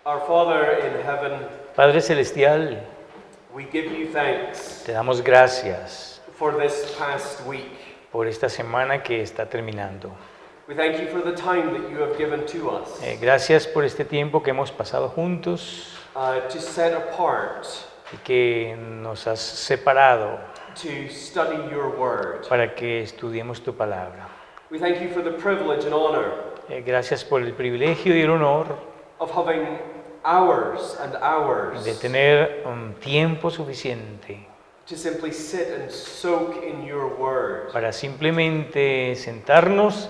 Our Father in heaven, Padre Celestial, we give you thanks te damos gracias for this past week. por esta semana que está terminando. We thank you for the time that you have given to us Gracias por este tiempo que hemos pasado juntos to set apart y que nos has separado to study your word. para que estudiemos tu palabra. We thank you for the privilege and honor Gracias por el privilegio y el honor of having hours and hours de tener un tiempo suficiente to simply sit and soak in your word. para simplemente sentarnos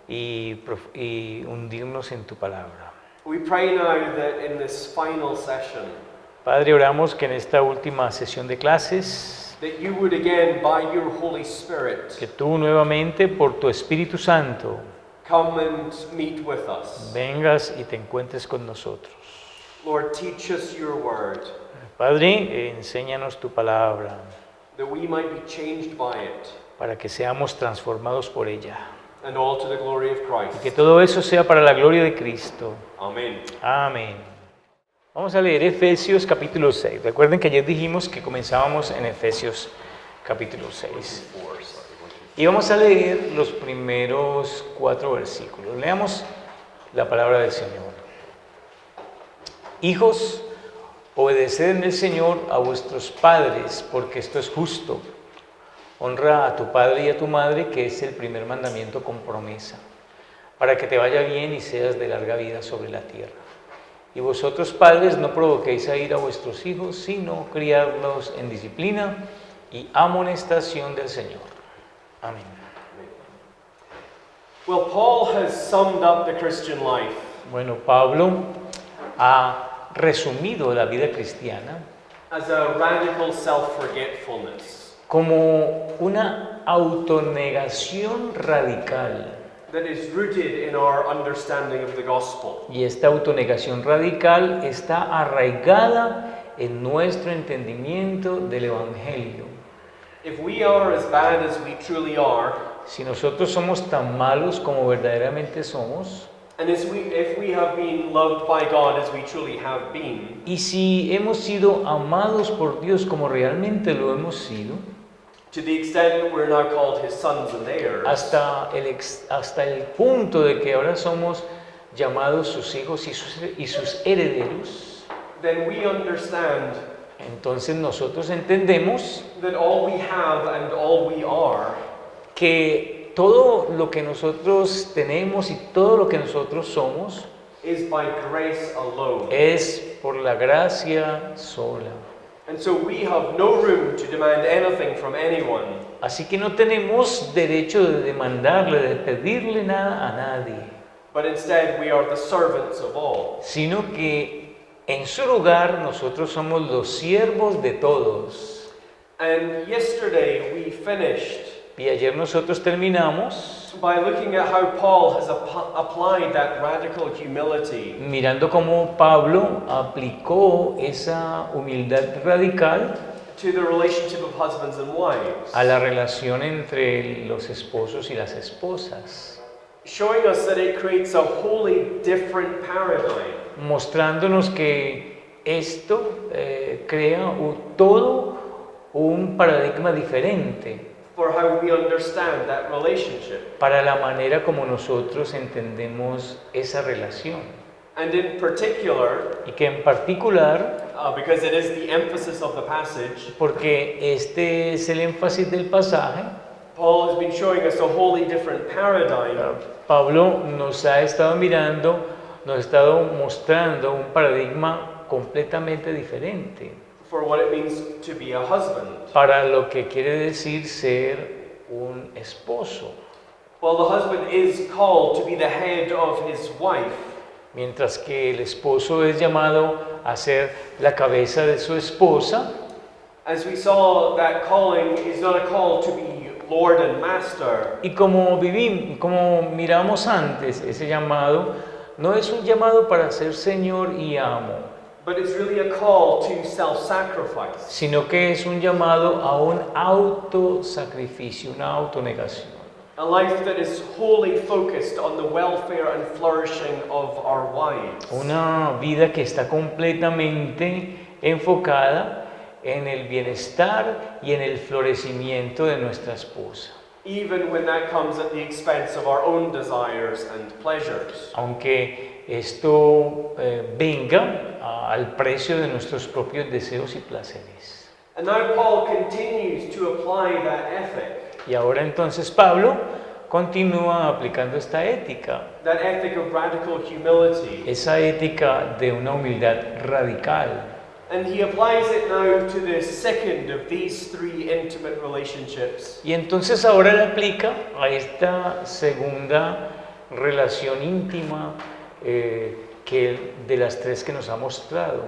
y hundirnos en tu palabra. We pray now that in this final session Padre, oramos que en esta última sesión de clases, that you would again by your Holy Spirit que tú nuevamente por tu Espíritu Santo come and meet with us. vengas y te encuentres con nosotros. Lord, teach us your word Padre, enséñanos tu palabra that we might be changed by it, para que seamos transformados por ella. and all to the glory of Y Christ. que todo eso sea para la gloria de Cristo. Amen. Amén. Vamos a leer Efesios capítulo 6. Recuerden que ayer dijimos que comenzábamos en Efesios capítulo 6. Y vamos a leer los primeros 4 versículos. Leamos la palabra del Señor. Hijos, obedeced en el Señor a vuestros padres, porque esto es justo. Honra a tu padre y a tu madre, que es el primer mandamiento con promesa, para que te vaya bien y seas de larga vida sobre la tierra. Y vosotros, padres, no provoquéis a ira a vuestros hijos, sino criadlos en disciplina y amonestación del Señor. Amén. Well, Paul has summed up the Christian life Bueno, Pablo ha resumido la vida cristiana as a radical self-forgetfulness como una autonegación radical. that is rooted in our understanding of the gospel. Y esta autonegación radical está arraigada en nuestro entendimiento del Evangelio. If we are as bad as we truly are, Si nosotros somos tan malos como verdaderamente somos, and if we have been loved by God as we truly have been, y si hemos sido amados por Dios como realmente lo hemos sido, to the extent that we're now called his sons and heirs, hasta el punto de que ahora somos llamados sus hijos y sus herederos, then we understand entonces nosotros entendemos that all we have and all we are que todo lo que nosotros tenemos y todo lo que nosotros somos is by grace alone. es por la gracia sola. And so we have no room to demand anything from anyone, Así que no tenemos derecho de demandarle, de pedirle nada a nadie, but instead we are the servants of all. sino que en su lugar nosotros somos los siervos de todos. And yesterday we finished Y ayer nosotros terminamos by looking at how Paul has applied that radical humility mirando cómo Pablo aplicó esa humildad radical to the relationship of husbands and wives, a la relación entre los esposos y las esposas, showing us that it creates a wholly different paradigm mostrándonos que esto crea todo un paradigma diferente for how we understand that relationship. para la manera como nosotros entendemos esa relación. And in particular, Y que en particular, because it is the emphasis of the passage, porque este es el énfasis del pasaje, Paul has been showing us a wholly different paradigm Pablo nos ha estado mostrando un paradigma completamente diferente for what it means to be a husband. para lo que quiere decir ser un esposo. Well, the husband is called to be the head of his wife, Mientras que el esposo es llamado a ser la cabeza de su esposa, as we saw, that calling is not a call to be Lord and Master, y como miramos antes, ese llamado no es un llamado para ser Señor y amo, but it's really a call to self-sacrifice. sino que es un llamado a un autosacrificio, una autonegación. A life that is wholly focused on the welfare and flourishing of our wives. Una vida que está completamente enfocada en el bienestar y en el florecimiento de nuestra esposa. Even when that comes at the expense of our own desires and pleasures. Aunque esto venga al precio de nuestros propios deseos y placeres. And now Paul continues to apply that ethic. Y ahora entonces Pablo continúa aplicando esta ética, That ethic of radical humility. esa ética de una humildad radical. And he applies it now to the second of these three intimate relationships. Y entonces ahora la aplica a esta segunda relación íntima que de las tres que nos ha mostrado.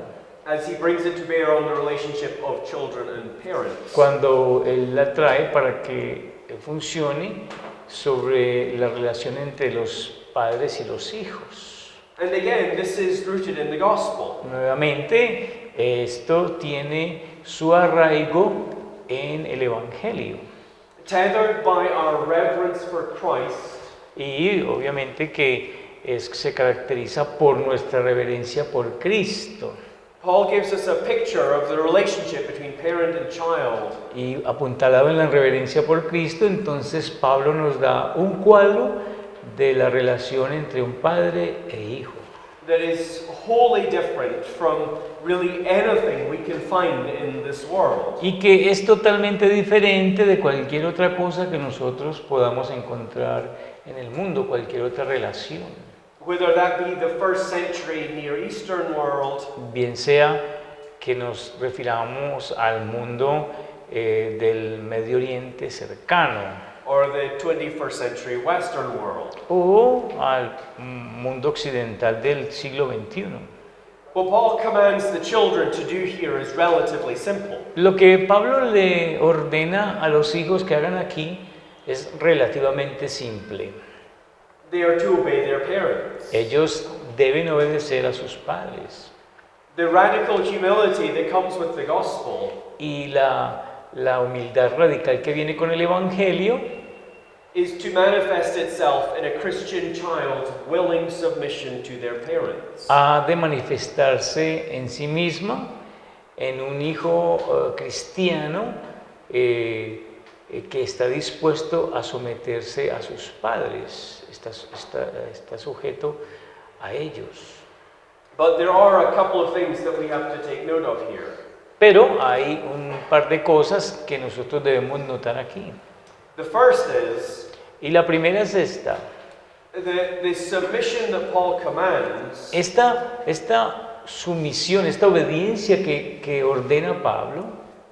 As he brings it to bear on the relationship of children and parents. Cuando él la trae para que funcione sobre la relación entre los padres y los hijos. And again, this is rooted in the gospel. Nuevamente, esto tiene su arraigo en el Evangelio. Tethered by our reverence for Christ. Y obviamente que se caracteriza por nuestra reverencia por Cristo. Paul gives us a picture of the relationship between parent and child. Y apuntalado en la reverencia por Cristo, entonces Pablo nos da un cuadro de la relación entre un padre e hijo. That is wholly different from really anything we can find in this world. Y que es totalmente diferente de cualquier otra cosa que nosotros podamos encontrar en el mundo, cualquier otra relación. Whether that be the first century Near Eastern world, Bien sea que nos refiramos al mundo del Medio Oriente cercano, or the 21st century Western world. o al mundo occidental del siglo XXI. What Paul commands the children to do here is relatively simple. Lo que Pablo le ordena a los hijos que hagan aquí es relativamente simple. They are to obey their parents. Ellos deben obedecer a sus padres. The radical humility that comes with the gospel Y la humildad radical que viene con el Evangelio is to manifest itself in a Christian child's willing submission to their parents. ha de manifestarse en sí misma en un hijo cristiano que está dispuesto a someterse a sus padres, está sujeto a ellos. But there are a couple of things that we have to take note of here. Pero hay un par de cosas que nosotros debemos notar aquí. The first is Y la primera es esta. the submission that Paul commands Esta sumisión, esta obediencia que ordena Pablo,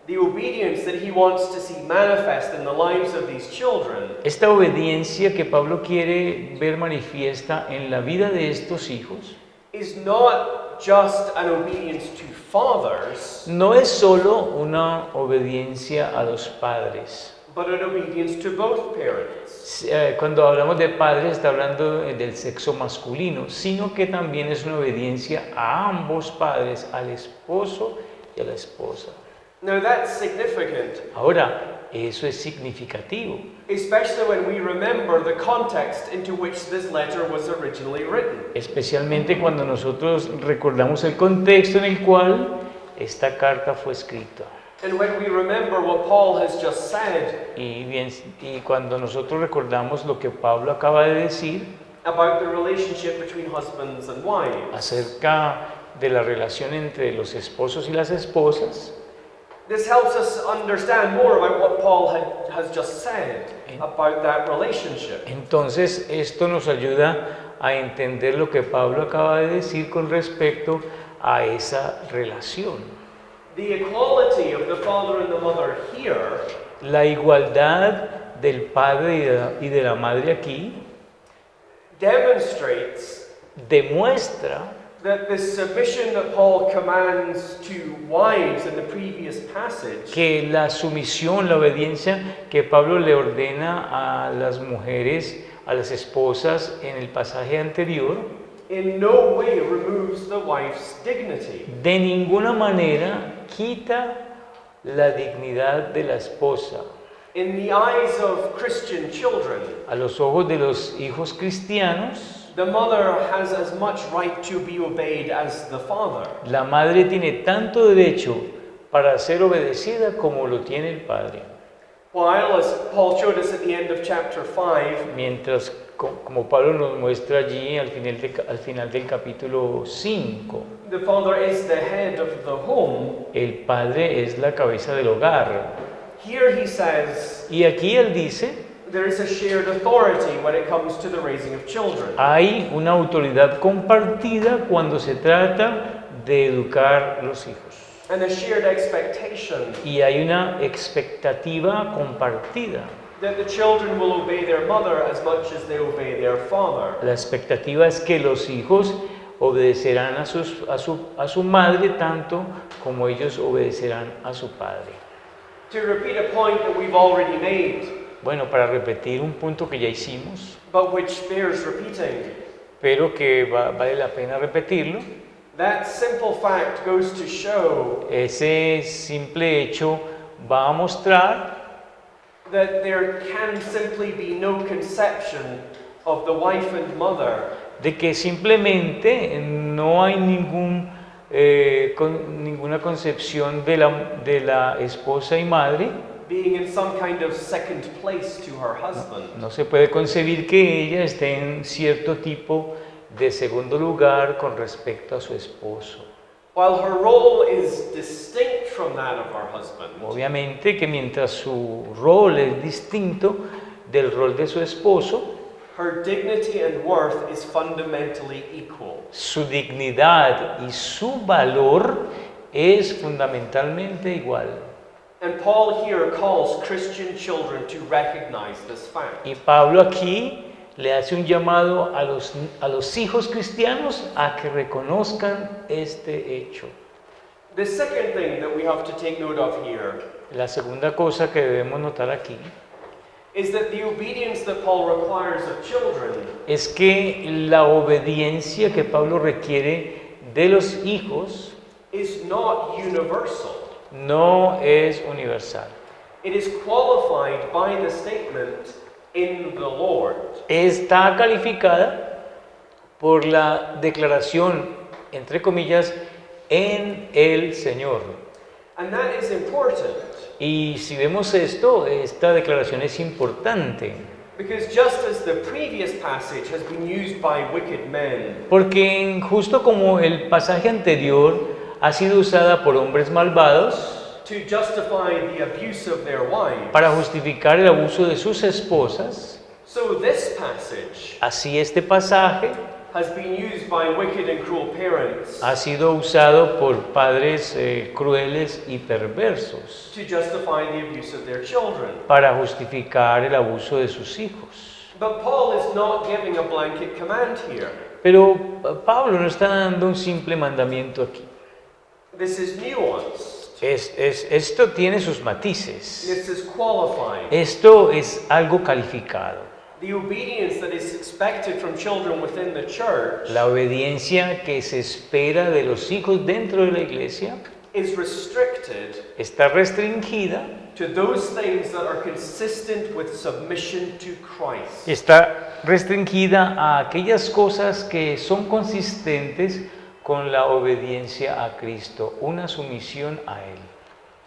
the obedience that he wants to see manifest in the lives of these children esta obediencia que Pablo quiere ver manifiesta en la vida de estos hijos, is not just an obedience to fathers, no es solo una obediencia a los padres. but an obedience to both parents. Cuando hablamos de padres está hablando del sexo masculino, sino que también es una obediencia a ambos padres, al esposo y a la esposa. Now that's significant, Ahora, eso es significativo, especially when we remember the context into which this letter was originally written. especialmente cuando nosotros recordamos el contexto en el cual esta carta fue escrita. And when we remember what Paul has just said Y cuando nosotros recordamos lo que Pablo acaba de decir about the relationship between husbands and wives, acerca de la relación entre los esposos y las esposas, this helps us understand more about what Paul has just said about that relationship. entonces esto nos ayuda a entender lo que Pablo acaba de decir con respecto a esa relación. The equality of the father and the mother here La igualdad del padre y de la madre aquí demonstrates demuestra that the submission that Paul commands to wives in the previous passage que la sumisión, la obediencia que Pablo le ordena a las mujeres, a las esposas en el pasaje anterior, in no way removes the wife's dignity. de ninguna manera quita la dignidad de la esposa. In the eyes of Christian children, A los ojos de los hijos cristianos, the mother has as much right to be obeyed as the father. la madre tiene tanto derecho para ser obedecida como lo tiene el padre. While, as Paul showed us at the end of chapter 5, Mientras, como Pablo nos muestra allí al final del capítulo 5, the father is the head of the home, el padre es la cabeza del hogar. here he says Y aquí él dice, there is a shared authority when it comes to the raising of children. hay una autoridad compartida cuando se trata de educar los hijos. And a shared expectation Y hay una expectativa compartida. that the children will obey their mother as much as they obey their father. La expectativa es que los hijos obedecerán a su madre tanto como ellos obedecerán a su padre. To repeat a point that we've already made, Bueno, para repetir un punto que ya hicimos, but which bears repeating, pero que vale la pena repetirlo, that simple fact goes to show ese simple hecho va a mostrar that there can simply be no conception of the wife and mother de que simplemente no hay ninguna concepción de la esposa y madre. being in some kind of second place to her husband. No se puede concebir que ella esté en cierto tipo de segundo lugar con respecto a su esposo. While her role is distinct from that of her husband, Obviamente que mientras su rol es distinto del rol de su esposo, her dignity and worth is fundamentally equal. su dignidad y su valor es fundamentalmente igual. And Paul here calls Christian children to recognize this fact. Y Pablo aquí le hace un llamado a los hijos cristianos a que reconozcan este hecho. The second thing that we have to take note of here La segunda cosa que debemos notar aquí is that the obedience that Paul requires of children es que la obediencia que Pablo requiere de los hijos is not universal. no es universal. It is qualified by the statement in the Lord. Está calificada por la declaración, entre comillas, en el Señor. And that is important Y si vemos esto, esta declaración es importante, because just as the previous passage has been used by wicked men porque justo como el pasaje anterior ha sido usada por hombres malvados to justify the abuse of their wives, para justificar el abuso de sus esposas, so this passage así este pasaje has been used by wicked and cruel parents ha sido usado por padres crueles y perversos to justify the abuse of their children. para justificar el abuso de sus hijos. But Paul is not giving a blanket command here. Pero Pablo no está dando un simple mandamiento aquí. This is nuanced. Esto tiene sus matices. This is qualified. Esto es algo calificado. The obedience that is expected from children within the church La obediencia que se espera de los hijos dentro de la iglesia is restricted está restringida, to those things that are consistent with submission to Christ. está restringida a aquellas cosas que son consistentes con la obediencia a Cristo, una sumisión a Él.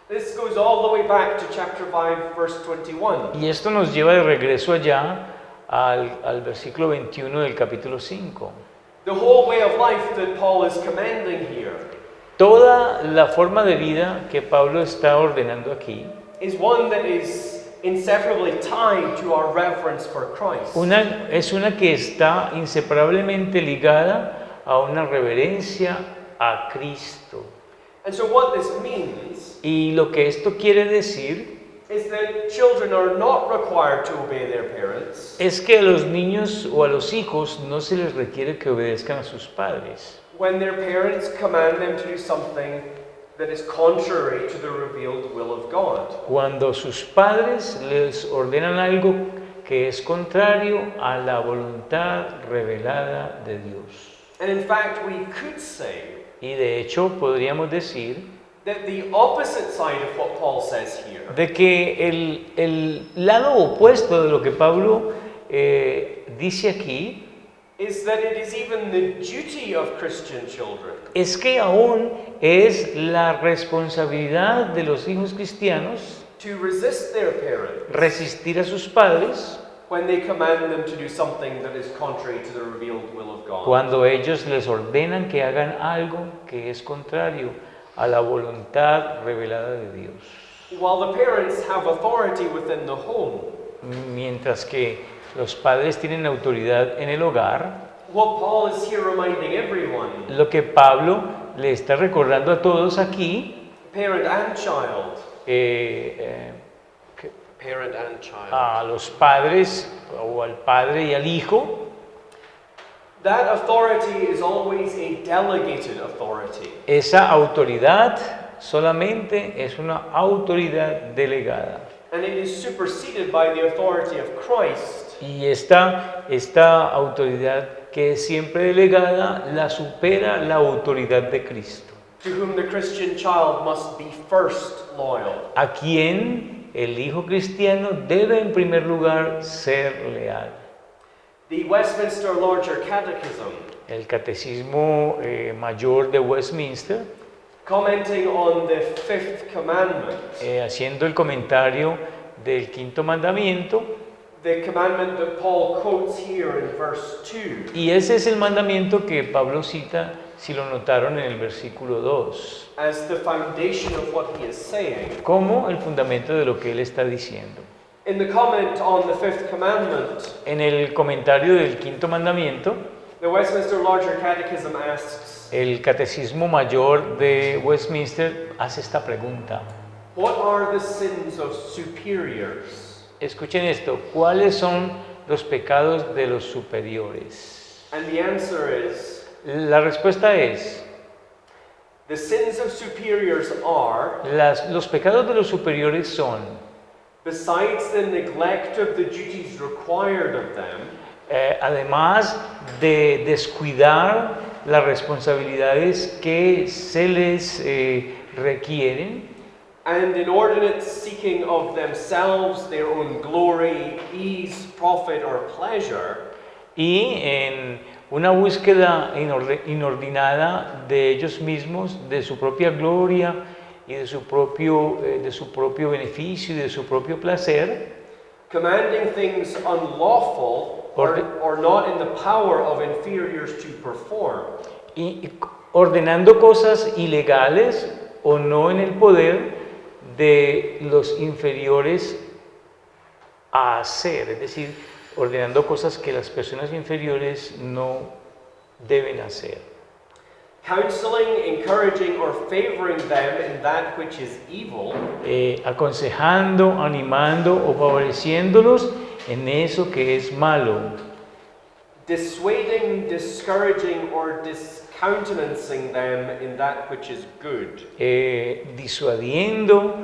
This goes all the way back to chapter 5, verse 21. Y esto nos lleva de regreso allá al versículo 21 del capítulo 5. The whole way of life that Paul is commanding here Toda la forma de vida que Pablo está ordenando aquí is one that is inseparably tied to our reverence for Christ. es una que está inseparablemente ligada a una reverencia a Cristo. And so what this means Y lo que esto quiere decir is that children are not required to obey their parents es que a los niños o a los hijos no se les requiere que obedezcan a sus padres when their parents command them to do something that is contrary to the revealed will of God. cuando sus padres les ordenan algo que es contrario a la voluntad revelada de Dios. And in fact, we could say Y de hecho podríamos decir that the opposite side of what Paul says here de que el lado opuesto de lo que Pablo dice aquí is that it is even the duty of Christian children es que aún es la responsabilidad de los hijos cristianos to resist their parents resistir a sus padres when they command them to do something that is contrary to the revealed will of God. cuando ellos les ordenan que hagan algo que es contrario a la voluntad revelada de Dios. While the parents have authority within the home, Mientras que los padres tienen autoridad en el hogar, what Paul is here reminding everyone, lo que Pablo le está recordando a todos aquí, parent and child, parent and child, a los padres o al padre y al hijo, that authority is always a delegated authority. esa autoridad solamente es una autoridad delegada. And it is superseded by the authority of Christ, Y esta autoridad que es siempre delegada la supera la autoridad de Cristo, to whom the Christian child must be first loyal. a quien el hijo cristiano debe en primer lugar ser leal. The Westminster Larger Catechism, El Catecismo Mayor de Westminster, commenting on the fifth commandment, haciendo el comentario del quinto mandamiento, the commandment that Paul quotes here in verse 2, y ese es el mandamiento que Pablo cita, si lo notaron, en el versículo 2, as the foundation of what he is saying. como el fundamento de lo que él está diciendo. In the comment on the fifth commandment, En el comentario del quinto mandamiento, the Westminster Larger Catechism asks, el Catecismo Mayor de Westminster hace esta pregunta. what are the sins of superiors? Escuchen esto, ¿cuáles son los pecados de los superiores? And the answer is, La respuesta es, the sins of superiors are, los pecados de los superiores son, besides the neglect of the duties required of them, además de descuidar las responsabilidades que se les requieren, and inordinate seeking of themselves, their own glory, ease, profit, or pleasure, y en una búsqueda inordinada de ellos mismos, de su propia gloria y de su propio beneficio y de su propio placer, commanding things unlawful or not in the power of inferiors to perform, y ordenando cosas ilegales o no en el poder de los inferiores a hacer, es decir, ordenando cosas que las personas inferiores no deben hacer. counseling, encouraging, or favoring them in that which is evil, Aconsejando, animando o favoreciéndolos en eso que es malo, dissuading, discouraging, or discountenancing them in that which is good, disuadiendo,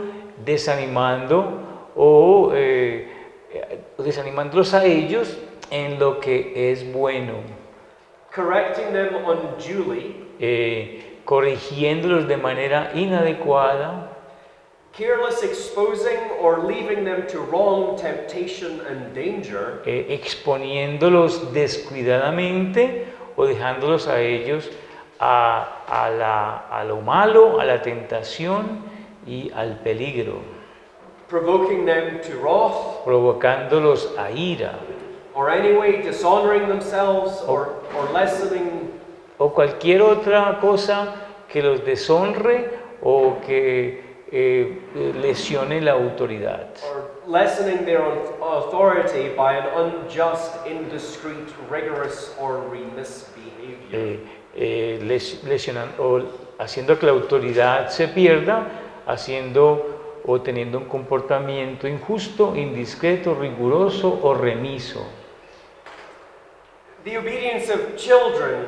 desanimando o desanimándolos a ellos en lo que es bueno, correcting them unduly, corrigiéndolos de manera inadecuada, careless exposing or leaving them to wrong temptation and danger, exponiéndolos descuidadamente o dejándolos a ellos a lo malo, a la tentación y al peligro, provoking them to wrath, provocándolos a ira or anyway dishonoring themselves or lessening o cualquier otra cosa que los deshonre o que lesione la autoridad. or lessening their authority by an unjust, indiscreet, rigorous, or remiss behavior. Lesionando o haciendo que la autoridad se pierda, haciendo o teniendo un comportamiento injusto, indiscreto, riguroso o remiso. The obedience of children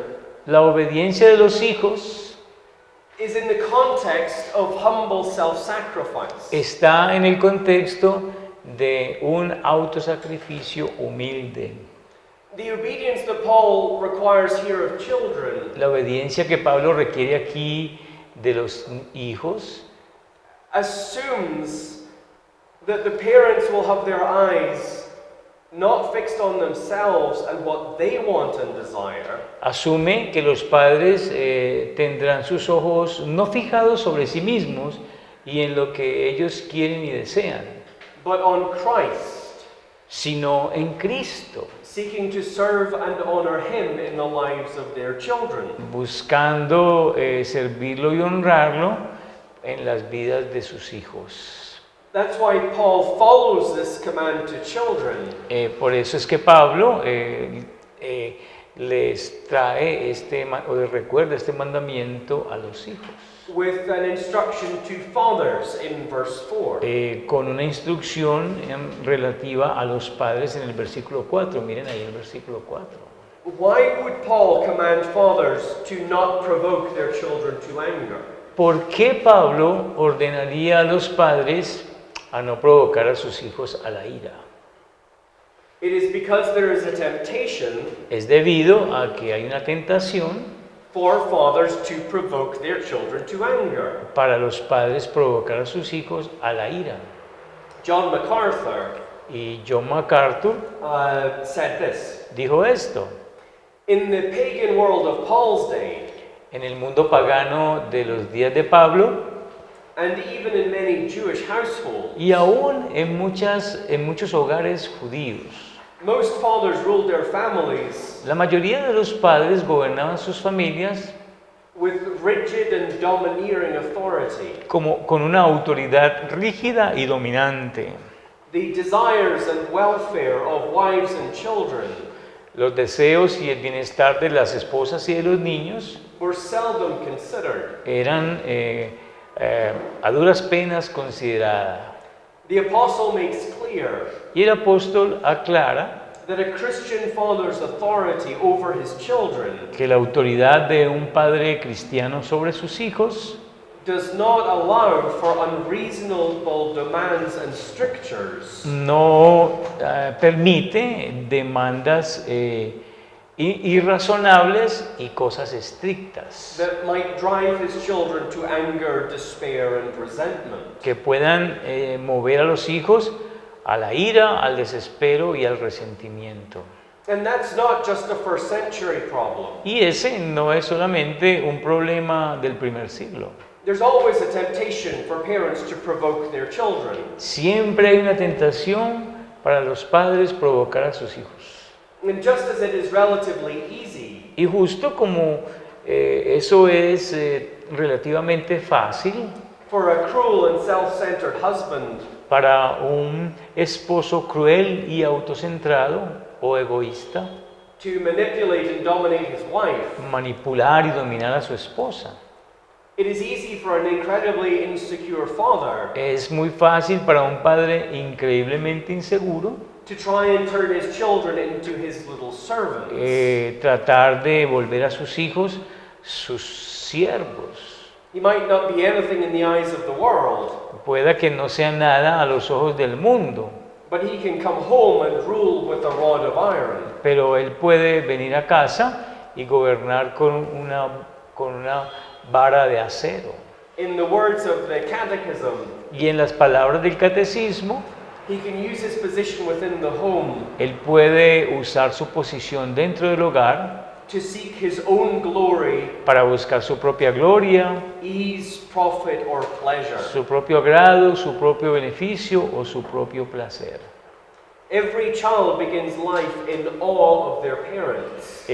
La obediencia de los hijos is in the context of humble self-sacrifice. está en el contexto de un autosacrificio humilde. The obedience that Paul requires here of children La obediencia que Pablo requiere aquí de los hijos assumes that the parents will have their eyes not fixed on themselves and what they want and desire, asume que los padres tendrán sus ojos no fijados sobre sí mismos y en lo que ellos quieren y desean, but on Christ, sino en Cristo, seeking to serve and honor Him in the lives of their children. buscando servirlo y honrarlo en las vidas de sus hijos. That's why Paul follows this command to children Por eso es que Pablo les trae o les recuerda este mandamiento a los hijos, with an instruction to fathers in verse 4. con una instrucción relativa a los padres en el versículo 4. Miren ahí el versículo 4. Why would Paul command fathers to not provoke their children to anger? ¿Por qué Pablo ordenaría a los padres a no provocar a sus hijos a la ira? It is because there is a temptation Es debido a que hay una tentación for fathers to provoke their children to anger. para los padres provocar a sus hijos a la ira. John MacArthur Y John MacArthur said this: dijo esto: in the pagan world of Paul's day, en el mundo pagano de los días de Pablo, and even in many Jewish households, y aún en muchos hogares judíos, most fathers ruled their families la mayoría de los padres gobernaban sus familias with rigid and domineering authority. con una autoridad rígida y dominante. The desires and welfare of wives and children Los deseos y el bienestar de las esposas y de los niños were seldom considered. eran a duras penas considerada. The apostle makes clear Y el apóstol aclara that a Christian father's authority over his children que la autoridad de un padre cristiano sobre sus hijos does not allow for unreasonable demands and strictures no permite demandas irrazonables y cosas estrictas that might drive his children to anger, despair, and resentment. que puedan mover a los hijos a la ira, al desespero y al resentimiento. And that's not just a first century problem. Y ese no es solamente un problema del primer siglo. There's always a temptation for parents to provoke their children. Siempre hay una tentación para los padres provocar a sus hijos. And just as it is relatively easy Y justo como eso es relativamente fácil for a cruel and self-centered husband para un esposo cruel y autocentrado o egoísta to manipulate and dominate his wife, manipular y dominar a su esposa, it is easy for an incredibly insecure father es muy fácil para un padre increíblemente inseguro to try and turn his children into his little servants. tratar de volver a sus hijos sus siervos. He might not be anything in the eyes of the world, Pueda que no sea nada a los ojos del mundo, but he can come home and rule with a rod of iron. pero él puede venir a casa y gobernar con una vara de acero. In the words of the catechism, Y en las palabras del catecismo, he can use his position within the home él puede usar su posición dentro del hogar to seek his own glory, para buscar su propia gloria, ease, profit, or pleasure. su propio agrado, su propio beneficio o su propio placer. Every child begins life in awe of their parents.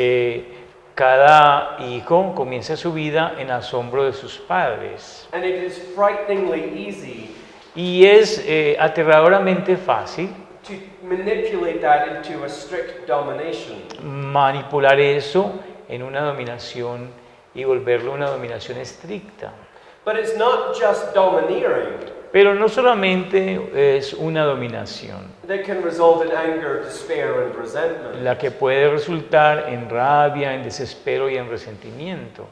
Cada hijo comienza su vida en asombro de sus padres. And it is frighteningly easy Y es aterradoramente fácil to manipulate that into a strict domination. manipular eso en una dominación y volverlo una dominación estricta. But it's not just domineering Pero no solamente es una dominación that can result in anger, despair, and resentment. la que puede resultar en rabia, en desespero y en resentimiento.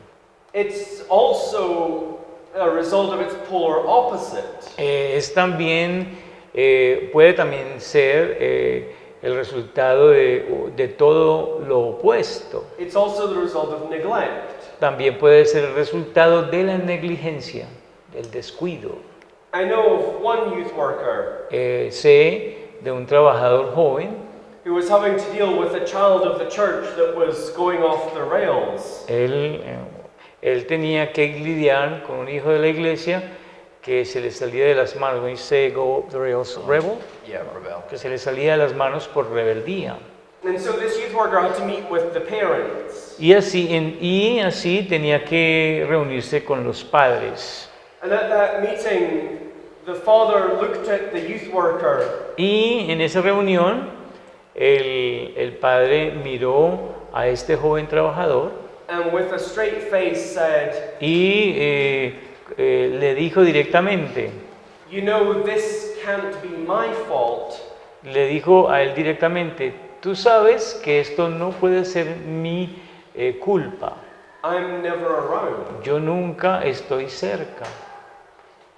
It's also a result of its polar opposite. Es también, puede también ser el resultado de todo lo opuesto. It's also the result of neglect. también puede ser el resultado de la negligencia, del descuido. I know of one youth worker Sé de un trabajador joven, who was having to deal with a child of the church that was going off the rails. él tenía que lidiar con un hijo de la iglesia que se le salía de las manos, when you say go off the rails, rebel, Yeah, rebel. que se le salía de las manos por rebeldía. And so this youth worker had to meet with the parents. Y así tenía que reunirse con los padres. And at that meeting, the father looked at the youth worker Y en esa reunión, el padre miró a este joven trabajador and with a straight face said, y le dijo directamente, "You know, this can't be my fault. le dijo a él directamente, tú sabes que esto no puede ser mi culpa, I'm never around." yo nunca estoy cerca.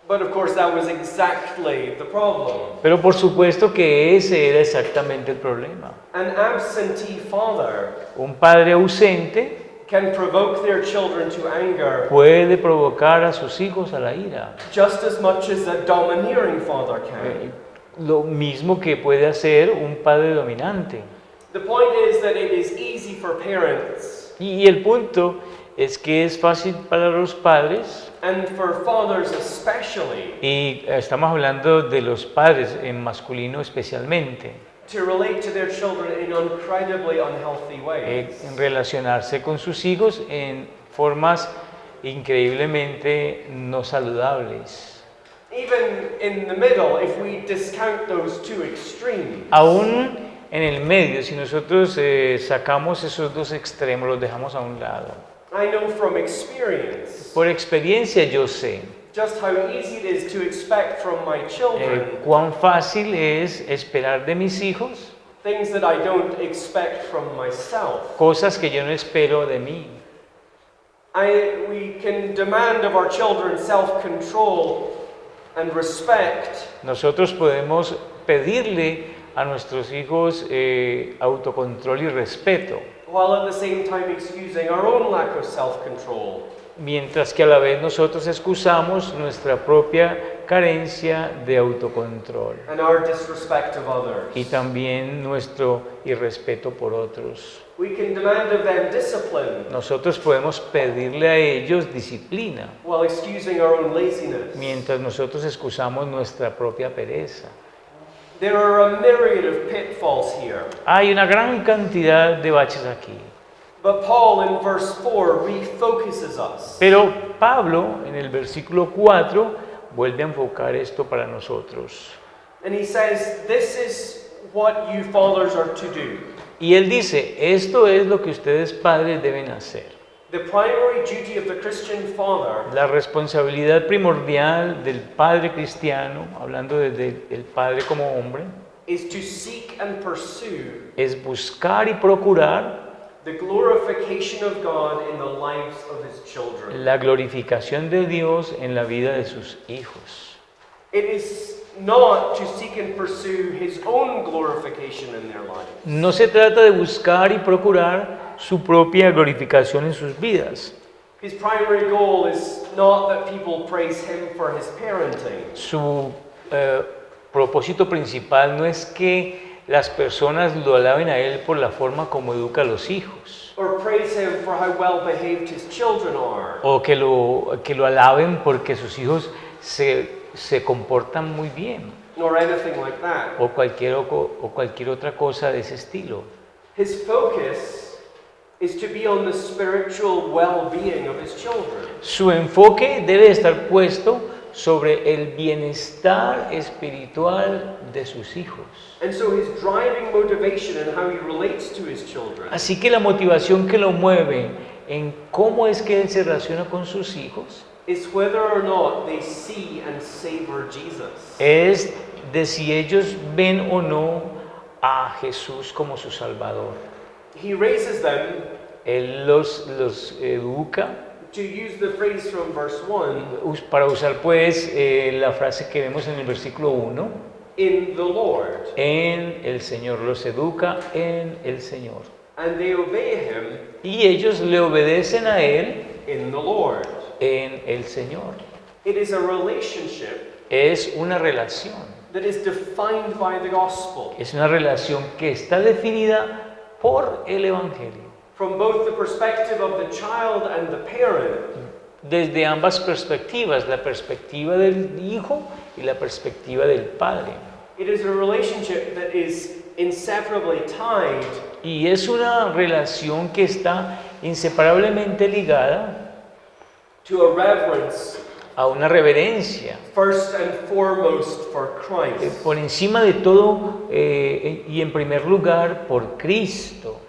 But of course, that was exactly the problem. Pero por supuesto que ese era exactamente el problema. An absentee father Un padre ausente can provoke their children to anger puede provocar a sus hijos a la ira. just as much as a domineering father can. Lo mismo que puede hacer un padre dominante. The point is that it is easy for parents Y el punto es que es fácil para los padres, and for fathers especially y estamos hablando de los padres en masculino especialmente, to relate to their children in incredibly unhealthy ways. en relacionarse con sus hijos en formas increíblemente no saludables. Even in the middle, if we discount those two extremes, Aún en el medio, si nosotros sacamos esos dos extremos, los dejamos a un lado. I know from experience Por experiencia yo sé just how easy it is to expect from my children cuán fácil es esperar de mis hijos things that I don't expect from myself. cosas que yo no espero de mí. We can demand of our children self-control and respect, Nosotros podemos pedirle a nuestros hijos autocontrol y respeto, while at the same time excusing our own lack of self-control. mientras que a la vez nosotros excusamos nuestra propia carencia de autocontrol And our disrespect of others. y también nuestro irrespeto por otros. We can demand of them discipline Nosotros podemos pedirle a ellos disciplina, while excusing our own laziness. mientras nosotros excusamos nuestra propia pereza. There are a myriad of pitfalls here. Hay una gran cantidad de baches aquí. But Paul in verse 4 refocuses us. Pero Pablo en el versículo 4 vuelve a enfocar esto para nosotros. And he says, this is what you fathers are to do. Y él dice, esto es lo que ustedes padres deben hacer. The primary duty of the Christian father La responsabilidad primordial del padre cristiano, hablando desde el padre como hombre, is to seek and pursue es buscar y procurar the glorification of God in the lives of his children. la glorificación de Dios en la vida de sus hijos. It is not to seek and pursue his own glorification in their lives. No se trata de buscar y procurar su propia glorificación en sus vidas. His primary goal is not that people praise him for his parenting, Su propósito principal no es que las personas lo alaben a él por la forma como educa a los hijos, or praise him for how well behaved his children are, o que lo alaben porque sus hijos se comportan muy bien, nor anything like that. o cualquier otra cosa de ese estilo. His focus is to be on the spiritual well-being of his children. Su enfoque debe estar puesto sobre el bienestar espiritual de sus hijos. And so his driving motivation and how he relates to his children Así que la motivación que lo mueve en cómo es que él se relaciona con sus hijos is whether or not they see and savor Jesus. es de si ellos ven o no a Jesús como su Salvador. He raises them, Él los educa to use the phrase from verse 1, para usar pues la frase que vemos en el versículo 1, in the Lord, en el Señor, los educa en el Señor. and they obey him Y ellos le obedecen a Él in the Lord. en el Señor. It is a relationship Es una relación. that is defined by the gospel Es una relación que está definida por el Evangelio. from both the perspective of the child and the parent. Desde ambas perspectivas, la perspectiva del hijo y la perspectiva del padre. It is a relationship that is inseparably tied Y es una relación que está inseparablemente ligada to a reverence, a una reverencia, first and foremost, for Christ. por encima de todo y en primer lugar por Cristo.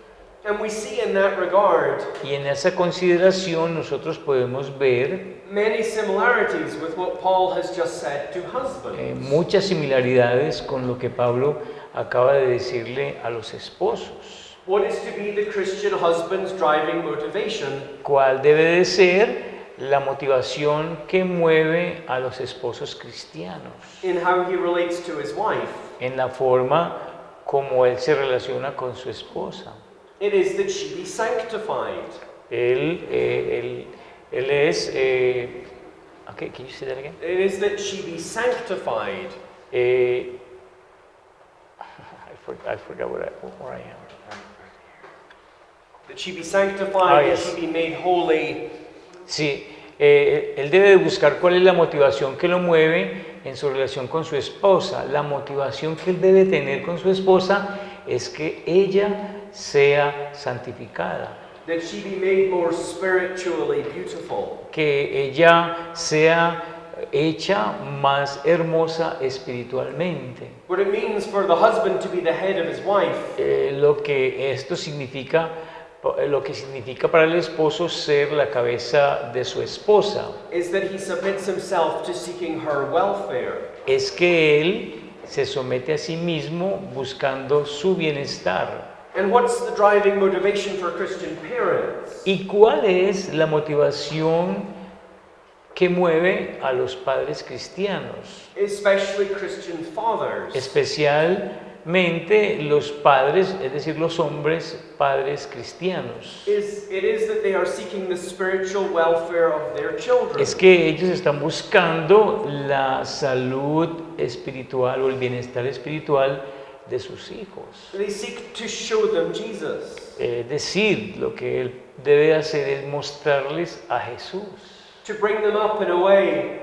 And we see in that regard Y en esa consideración nosotros podemos ver many similarities with what Paul has just said to husbands. muchas similaridades con lo que Pablo acaba de decirle a los esposos. What is to be the Christian husband's driving motivation ¿Cuál debe de ser la motivación que mueve a los esposos cristianos in how he relates to his wife? en la forma como él se relaciona con su esposa? It is that she be sanctified. Él es... okay, can you say that again? It is that she be sanctified. I forgot where I am. That she be sanctified, yes. that she be made holy. Sí, él debe de buscar cuál es la motivación que lo mueve en su relación con su esposa. La motivación que él debe tener con su esposa es que ella sea santificada, That she be made more spiritually beautiful. que ella sea hecha más hermosa espiritualmente. What it means for the husband to be the head of his wife Lo que esto significa, lo que significa para el esposo ser la cabeza de su esposa, is that he submits himself to seeking her welfare. es que él se somete a sí mismo buscando su bienestar. And what's the driving motivation for Christian parents? ¿Y cuál es la motivación que mueve a los padres cristianos? Especially Christian fathers. Especialmente los padres, es decir, los hombres padres cristianos. It is that they are seeking the spiritual welfare of their children. Es que ellos están buscando la salud espiritual o el bienestar espiritual de sus hijos. They seek to show them Jesus. Es decir, lo que él debe hacer es mostrarles a Jesús. To bring them up in a way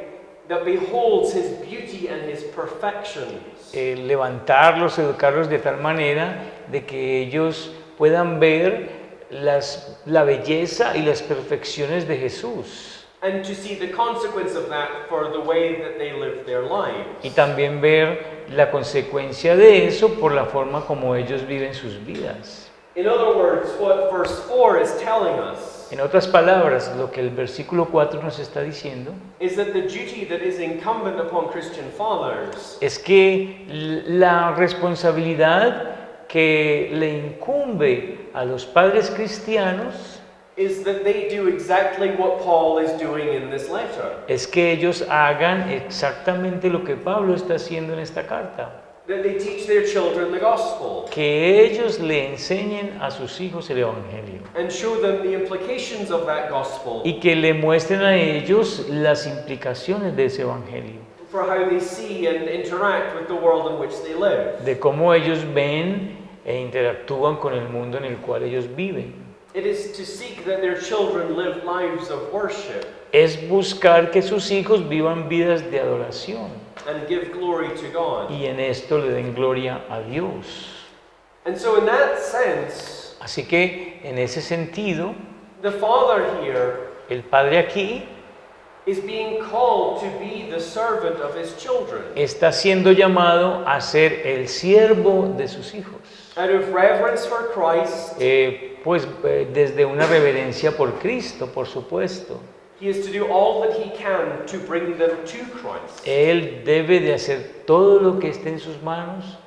that beholds his beauty and his perfections. Levantarlos, educarlos de tal manera de que ellos puedan ver la belleza y las perfecciones de Jesús. And to see the consequence of that for the way that they live their lives. Y también ver la consecuencia de eso por la forma como ellos viven sus vidas. In other words, what verse 4 is telling us En otras palabras, lo que el versículo 4 nos está diciendo is that the duty that is incumbent upon Christian fathers es que la responsabilidad que le incumbe a los padres cristianos is that they do exactly what Paul is doing in this letter. es que ellos hagan exactamente lo que Pablo está haciendo en esta carta. That they teach their children the gospel Que ellos le enseñen a sus hijos el Evangelio and show them the implications of that gospel y que le muestren a ellos las implicaciones de ese Evangelio, for how they see and interact with the world in which they live. de cómo ellos ven e interactúan con el mundo en el cual ellos viven. It is to seek that their children live lives of worship Es buscar que sus hijos vivan vidas de adoración and give glory to God. y en esto le den gloria a Dios. And so in that sense, Así que en ese sentido, the father here el padre aquí is being called to be the servant of his children está siendo llamado a ser el siervo de sus hijos. out of reverence for Christ. Desde una reverencia por Cristo, por supuesto. He is to do all that he can to bring them to Christ. Él debe de hacer todo lo que esté en sus manos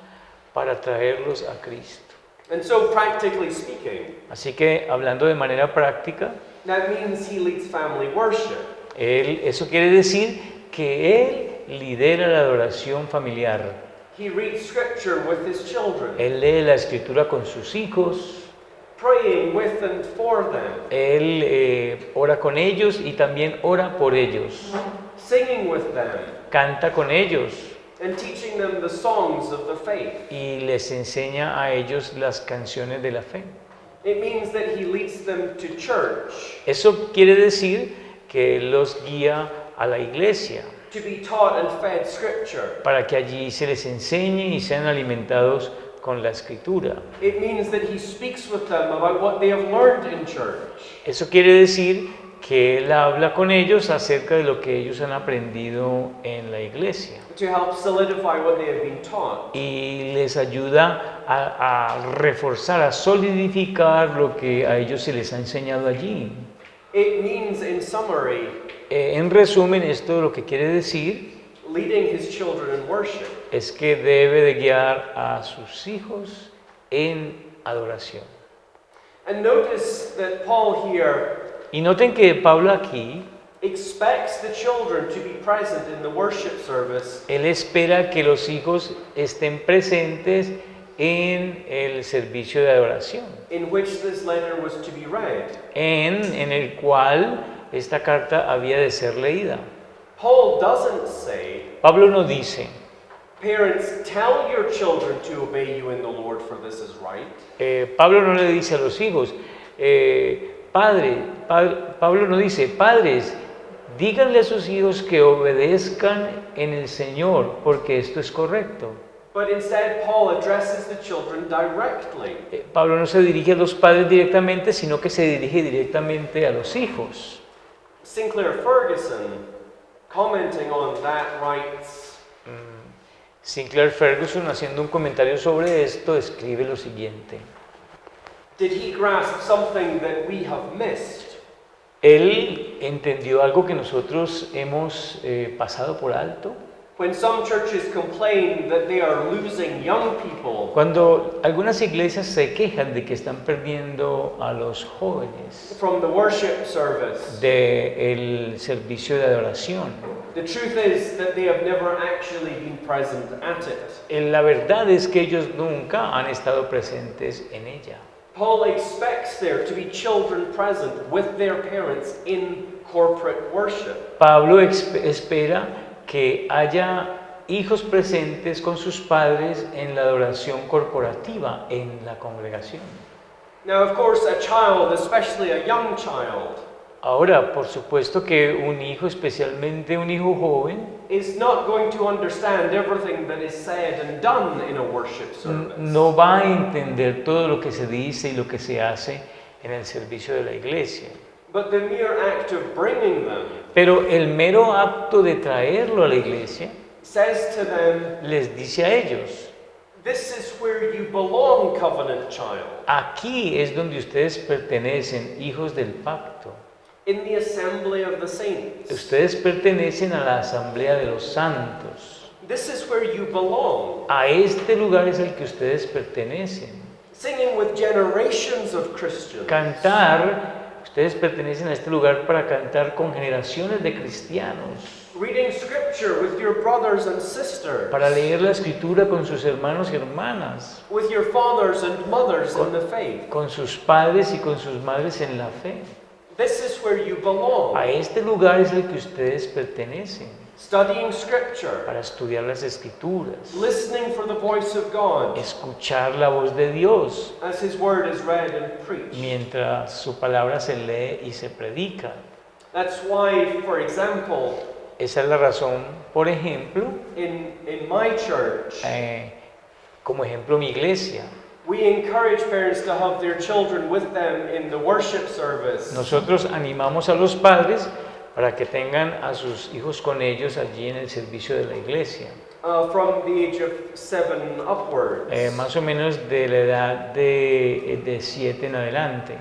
para traerlos a Cristo. And so, practically speaking, Así que, hablando de manera práctica, that means he leads family worship. eso quiere decir que Él lidera la adoración familiar. He reads scripture with his children. Él lee la escritura con sus hijos. praying with and for them, Él ora con ellos y también ora por ellos. singing with them, Canta con ellos and teaching them the songs of the faith. y les enseña a ellos las canciones de la fe. It means that he leads them to church, Eso quiere decir que los guía a la iglesia to be taught and fed scripture. para que allí se les enseñe y sean alimentados con la escritura. It means that he speaks with them about what they have learned in church. Eso quiere decir que Él habla con ellos acerca de lo que ellos han aprendido en la iglesia To help solidify what they have been taught. y les ayuda a reforzar, a solidificar lo que a ellos se les ha enseñado allí. It means, in summary, En resumen, esto lo que quiere decir leading his children in worship. es que debe de guiar a sus hijos en adoración. And notice that Paul here Y noten que Pablo aquí, expects the children to be present in the worship service él espera que los hijos estén presentes en el servicio de adoración, in which this letter was to be read. en el cual esta carta había de ser leída. Paul doesn't say, Pablo no dice, parents, tell your children to obey you in the Lord, for this is right. Pablo no le dice a los hijos, Pablo no dice, padres, díganle a sus hijos que obedezcan en el Señor, porque esto es correcto. But instead, Paul addresses the children directly. Pablo no se dirige a los padres directamente, sino que se dirige directamente a los hijos. Sinclair Ferguson, commenting on that, writes, Sinclair Ferguson, haciendo un comentario sobre esto, escribe lo siguiente. did he grasp something that we have missed? Él entendió algo que nosotros hemos pasado por alto. When some churches complain that they are losing young people Cuando algunas iglesias se quejan de que están perdiendo a los jóvenes from the worship service, del servicio de adoración, the truth is that they have never actually been present at it. la verdad es que ellos nunca han estado presentes en ella. Paul expects there to be children present with their parents in corporate worship. Pablo espera que haya hijos presentes con sus padres en la adoración corporativa en la congregación. Now, of course, a child, especially a young child, Ahora, por supuesto que un hijo, especialmente un hijo joven, is not going to understand everything that is said and done in a worship service. no va a entender todo lo que se dice y lo que se hace en el servicio de la iglesia. But the mere act of bringing them Pero el mero acto de traerlo a la iglesia says to them, les dice a ellos, this is where you belong, covenant child, aquí es donde ustedes pertenecen, hijos del pacto. in the assembly of the saints. Ustedes pertenecen a la asamblea de los santos. This is where you belong, A este lugar es al que ustedes pertenecen. singing with generations of Christians. Ustedes pertenecen a este lugar para cantar con generaciones de cristianos, Reading scripture with your brothers and sisters, para leer la escritura con sus hermanos y hermanas, with your fathers and mothers in the faith. con sus padres y con sus madres en la fe. This is where you belong, A este lugar es al que ustedes pertenecen, studying scripture, para estudiar las escrituras, listening for the voice of God escuchar la voz de Dios as his word is read and preached. mientras su palabra se lee y se predica. That's why, for example, Esa es la razón, por ejemplo, in my church, como ejemplo mi iglesia. we encourage parents to have their children with them in the worship service. Nosotros animamos a los padres para que tengan a sus hijos con ellos allí en el servicio de la iglesia, From the age of 7 upwards. más o menos de la edad de 7 en adelante.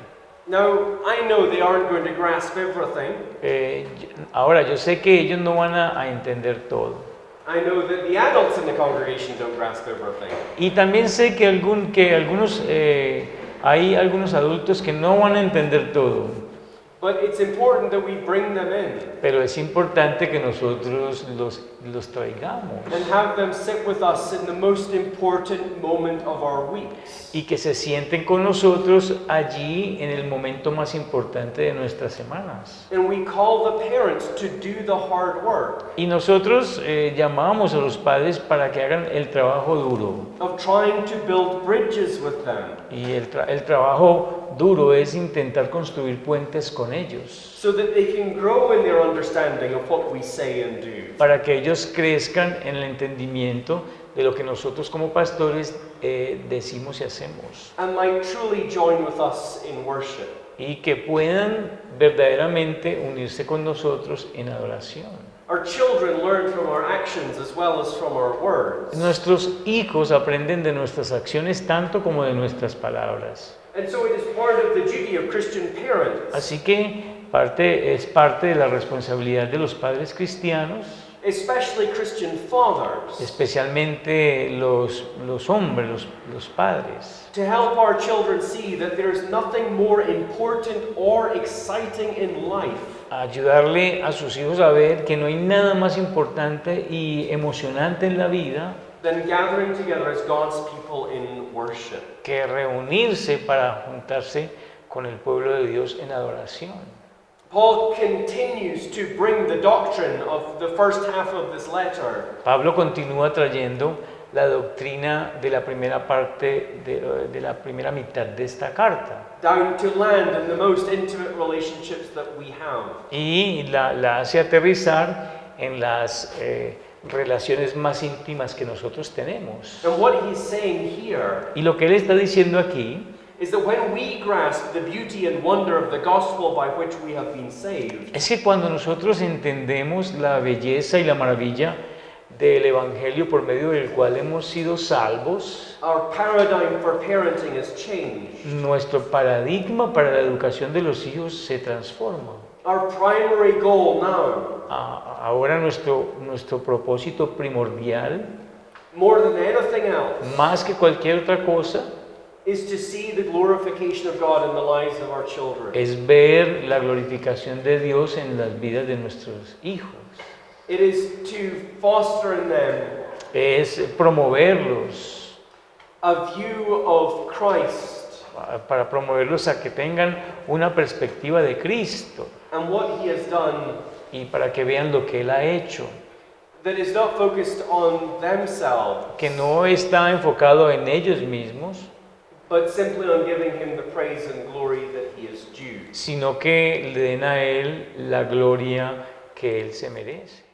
Now, I know they aren't going to grasp everything. Ahora, yo sé que ellos no van a entender todo. I know that the adults in the congregation don't grasp everything. Y también sé que hay algunos adultos que no van a entender todo. But it's important that we bring them in pero es importante que nosotros los traigamos and have them sit with us in the most important moment of our weeks. y que se sienten con nosotros allí en el momento más importante de nuestras semanas. And we call the parents to do the hard work Y nosotros llamamos a los padres para que hagan el trabajo duro. of trying to build bridges with them Y el trabajo duro es intentar construir puentes con ellos, so that they can grow in their understanding of what we say and do. para que ellos crezcan en el entendimiento de lo que nosotros como pastores decimos y hacemos. And might truly join with us in worship. Y que puedan verdaderamente unirse con nosotros en adoración. Our children learn from our actions as well as from our words. Nuestros hijos aprenden de nuestras acciones tanto como de nuestras palabras. And so it is part of the duty of Christian parents, Así que es parte de la responsabilidad de los padres cristianos, especially Christian fathers, especialmente los hombres, los padres, to help our children see that there is nothing more important or exciting in life a ayudarle a sus hijos a ver que no hay nada más importante y emocionante en la vida than gathering together as God's people in worship. que reunirse para juntarse con el pueblo de Dios en adoración. Paul continues to bring the doctrine of the first half of this letter Pablo continúa trayendo la doctrina de la primera parte, de la primera mitad de esta carta. down to land in the most intimate relationships that we have. Y la hace aterrizar en las relaciones más íntimas que nosotros tenemos. And what he's saying here Y lo que él está diciendo aquí is that when we grasp the beauty and wonder of the gospel by which we have been saved, es que cuando nosotros entendemos la belleza y la maravilla del Evangelio por medio del cual hemos sido salvos, our paradigm for parenting has changed. nuestro paradigma para la educación de los hijos se transforma. Our primary goal now, Ahora nuestro propósito primordial, more than anything else, más que cualquier otra cosa, is to see the glorification of God in the lives of our children. es ver la glorificación de Dios en las vidas de nuestros hijos. It is to foster in them Es promoverlos, a view of Christ para promoverlos a que tengan una perspectiva de Cristo and what He has done y para que vean lo que Él ha hecho, that is not focused on themselves, que no está enfocado en ellos mismos, but simply on giving Him the praise and glory that He is due. sino que le den a Él la gloria que Él se merece.